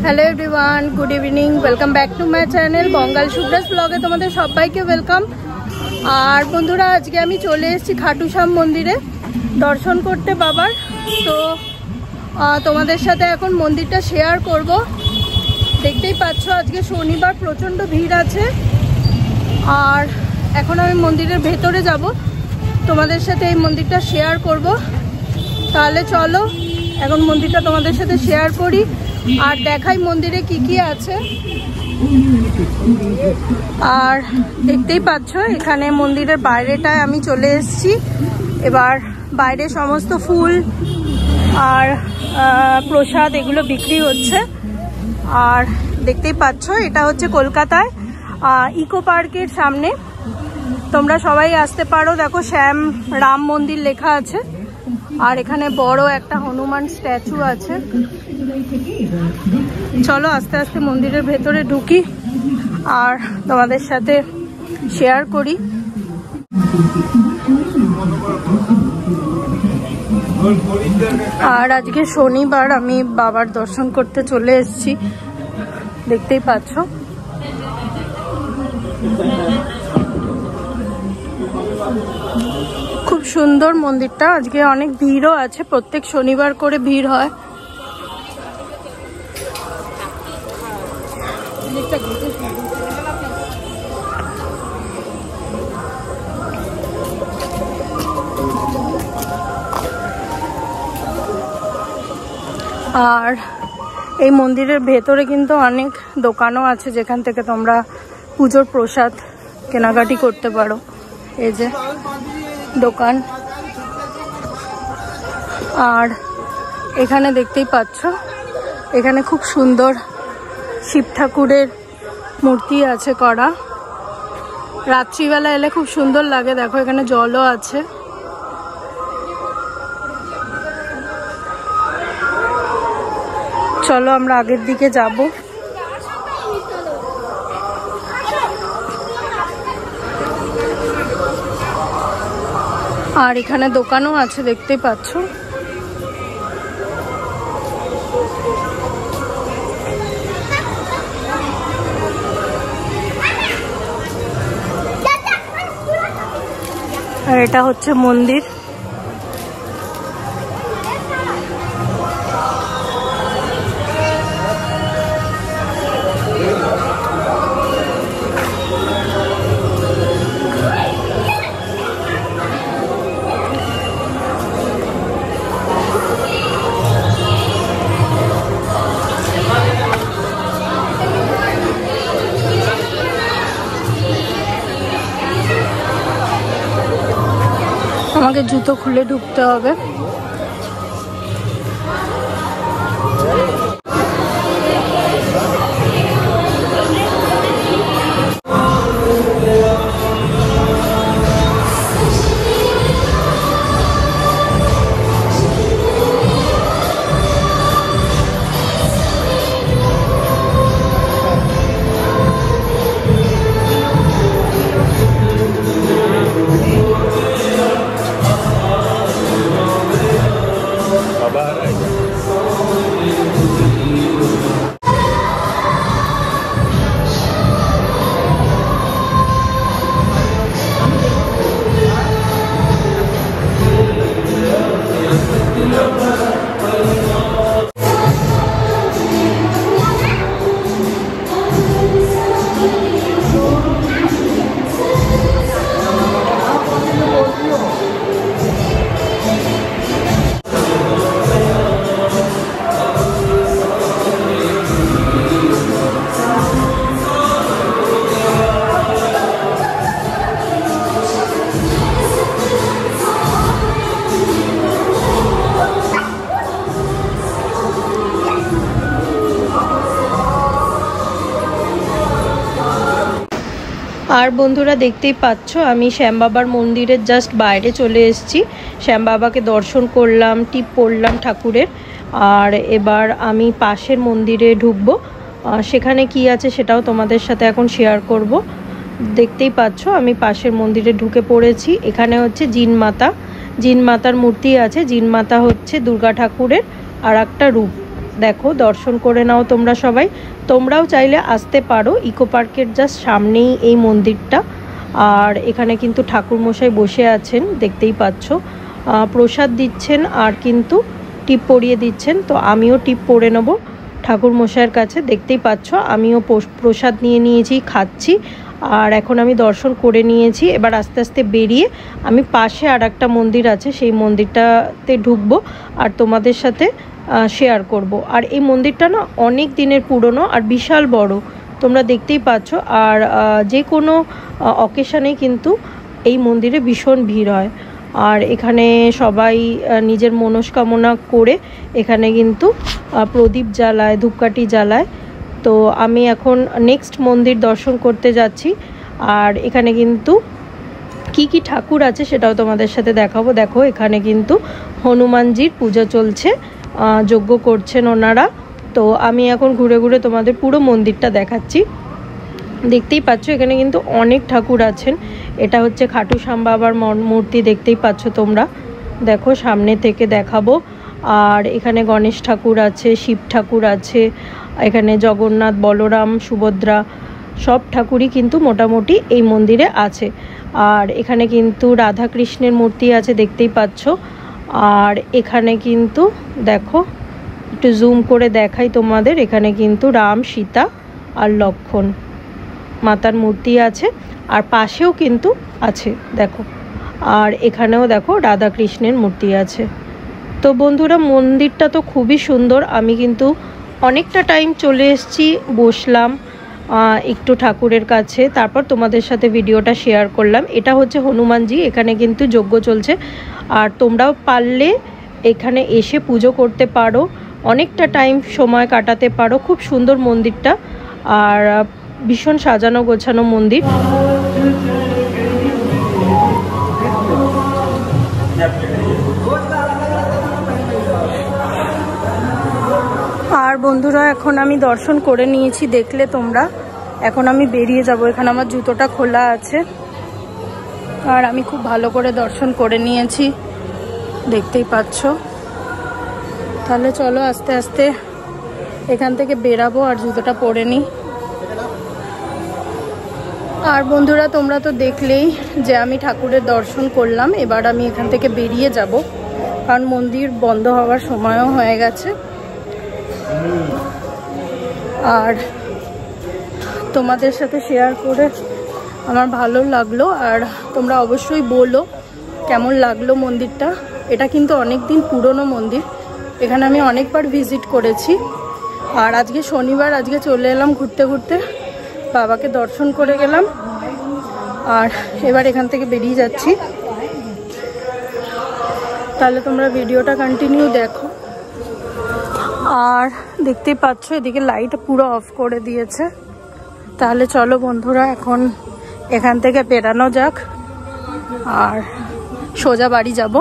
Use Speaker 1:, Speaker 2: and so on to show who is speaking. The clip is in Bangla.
Speaker 1: Hello everyone, good evening, welcome back to my channel Bangal Subras ব্লগে তোমাদের সবাইকে ওয়েলকাম। আর বন্ধুরা, আজকে আমি চলে এসেছি খাটু শ্যাম মন্দিরে দর্শন করতে বাবার। তো তোমাদের সাথে এখন মন্দিরটা শেয়ার করব। দেখতেই পাচ্ছ আজকে শনিবার, প্রচণ্ড ভিড় আছে। আর এখন আমি মন্দিরের ভেতরে যাব, তোমাদের সাথে এই মন্দিরটা শেয়ার করব। তাহলে চলো এখন মন্দিরটা তোমাদের সাথে শেয়ার করি আর দেখাই মন্দিরে কি কি আছে। আর দেখতেই পাচ্ছ এখানে মন্দিরের বাইরেটায় আমি চলে এসেছি। এবার বাইরে সমস্ত ফুল আর প্রসাদ এগুলো বিক্রি হচ্ছে। আর দেখতেই পাচ্ছ এটা হচ্ছে কলকাতায় ইকো পার্কের সামনে। তোমরা সবাই আসতে পারো। দেখো শ্যাম রাম মন্দির লেখা আছে। আর এখানে বড় একটা হনুমান স্ট্যাচু আছে। চলো আস্তে আস্তে মন্দিরের ভেতরে ঢুকি আর তোমাদের সাথে শেয়ার করি। আর আজকে শনিবার আমি বাবার দর্শন করতে চলে এসেছি, দেখতেই পাচ্ছ। খুব সুন্দর মন্দিরটা। আজকে অনেক ভিড়ও আছে, প্রত্যেক শনিবার করে ভিড় হয়। আর এই মন্দিরের ভেতরে কিন্তু অনেক দোকানও আছে, যেখান থেকে তোমরা পুজোর প্রসাদ কেনাকাটি করতে পারো। এই যে দোকান। আর এখানে দেখতেই পাচ্ছ এখানে খুব সুন্দর শিব ঠাকুরের মূর্তি আছে করা। রাত্রিবেলা এলে খুব সুন্দর লাগে। দেখো এখানে জলও আছে। চলো আমরা আগের দিকে যাব। আর এখানে দোকানও আছে, দেখতেই পাচ্ছ। আর এটা হচ্ছে মন্দির। আমাকে জুতো খুলে ঢুকতে হবে। আর বন্ধুরা দেখতেই পাচ্ছ আমি শ্যাম বাবার মন্দিরের জাস্ট বাইরে চলে এসেছি। শ্যাম বাবাকে দর্শন করলাম, টিপ পড়লাম ঠাকুরের। আর এবার আমি পাশের মন্দিরে ঢুকবো। সেখানে কি আছে সেটাও তোমাদের সাথে এখন শেয়ার করব। দেখতেই পাচ্ছ আমি পাশের মন্দিরে ঢুকে পড়েছি। এখানে হচ্ছে জিন মাতা, জিন মাতার মূর্তি আছে। জিন মাতা হচ্ছে দুর্গা ঠাকুরের আর একটা রূপ। দেখো, দর্শন করে নাও তোমরা সবাই। তোমরাও চাইলে আসতে পারো, ইকো পার্কের জাস্ট সামনেই এই মন্দিরটা। আর এখানে কিন্তু ঠাকুরমশাই বসে আছেন, দেখতেই পাচ্ছ। প্রসাদ দিচ্ছেন আর কিন্তু টিপ পরিয়ে দিচ্ছেন। তো আমিও টিপ পরে নেবো ঠাকুরমশাইয়ের কাছে। দেখতেই পাচ্ছ আমিও প্রসাদ নিয়ে নিয়েছি, খাচ্ছি। আর এখন আমি দর্শন করে নিয়েছি। এবার আস্তে আস্তে বেরিয়ে আমি পাশে আর একটা মন্দির আছে, সেই মন্দিরটাতে ঢুকবো আর তোমাদের সাথে শেয়ার করব। আর এই মন্দিরটা না অনেক দিনের পুরনো আর বিশাল বড়, তোমরা দেখতেই পাচ্ছ। আর যে কোনো অকেশানেই কিন্তু এই মন্দিরে ভীষণ ভিড় হয়। আর এখানে সবাই নিজের মনস্কামনা করে এখানে কিন্তু প্রদীপ জ্বালায়, ধূপকাঠি জ্বালায়। তো আমি এখন নেক্সট মন্দির দর্শন করতে যাচ্ছি। আর এখানে কিন্তু কি কি ঠাকুর আছে সেটাও তোমাদের সাথে দেখাবো। দেখো, এখানে কিন্তু হনুমানজির পূজা চলছে, যজ্ঞ করছেন ওনারা। তো আমি এখন ঘুরে ঘুরে তোমাদের পুরো মন্দিরটা দেখাচ্ছি। দেখতেই পাচ্ছ এখানে কিন্তু অনেক ঠাকুর আছেন। এটা হচ্ছে খাটু শ্যাম বাবার মূর্তি, দেখতেই পাচ্ছ তোমরা। দেখো, সামনে থেকে দেখাবো। আর এখানে গণেশ ঠাকুর আছে, শিব ঠাকুর আছে, এখানে জগন্নাথ, বলরাম, সুভদ্রা সব ঠাকুরই কিন্তু মোটামুটি এই মন্দিরে আছে। আর এখানে কিন্তু রাধা কৃষ্ণের মূর্তি আছে, দেখতেই পাচ্ছ। আর এখানে কিন্তু দেখো, একটু জুম করে দেখাই তোমাদের, এখানে কিন্তু রাম, সীতা আর লক্ষ্মণ মাতার মূর্তি আছে। আর পাশেও কিন্তু আছে দেখো। আর এখানেও দেখো রাধা কৃষ্ণের মূর্তি আছে। তো বন্ধুরা, মন্দিরটা তো খুবই সুন্দর। আমি কিন্তু অনেকটা টাইম চলে এসেছি, বসলাম একটু ঠাকুরের কাছে, তারপর তোমাদের সাথে ভিডিওটা শেয়ার করলাম। এটা হচ্ছে হনুমানজি, এখানে কিন্তু যজ্ঞ চলছে। আর তোমরাও পারলে এখানে এসে পুজো করতে পারো, অনেকটা টাইম সময় কাটাতে পারো। খুব সুন্দর মন্দিরটা, আর ভীষণ সাজানো গোছানো মন্দির। আর বন্ধুরা, এখন আমি দর্শন করে নিয়েছি, দেখলে তোমরা। এখন আমি বেরিয়ে যাব। এখানে আমার জুতোটা খোলা আছে। আর আমি খুব ভালো করে দর্শন করে নিয়েছি, দেখতেই পাচ্ছ। তাহলে চলো আস্তে আস্তে এখান থেকে বেরাবো আর জুতোটা পরে নিই। আর বন্ধুরা, তোমরা তো দেখলেই যে আমি ঠাকুরের দর্শন করলাম। এবার আমি এখান থেকে বেরিয়ে যাব, কারণ মন্দির বন্ধ হওয়ার সময়ও হয়ে গেছে। আর তোমাদের সাথে শেয়ার করে আমার ভালো লাগলো। আর তোমরা অবশ্যই বলো কেমন লাগলো মন্দিরটা। এটা কিন্তু অনেক দিন পুরনো মন্দির, এখানে আমি অনেকবার ভিজিট করেছি। আর আজকে শনিবার, আজকে চলে এলাম ঘুরতে ঘুরতে, বাবাকে দর্শন করে গেলাম। আর এবার এখান থেকে বেরিয়ে যাচ্ছি। তাহলে তোমরা ভিডিওটা কন্টিনিউ দেখো। আর দেখতেই পাচ্ছ এদিকে লাইট পুরো অফ করে দিয়েছে। তাহলে চলো বন্ধুরা, এখন এখান থেকে বেরানো যাক আর সোজা বাড়ি যাব।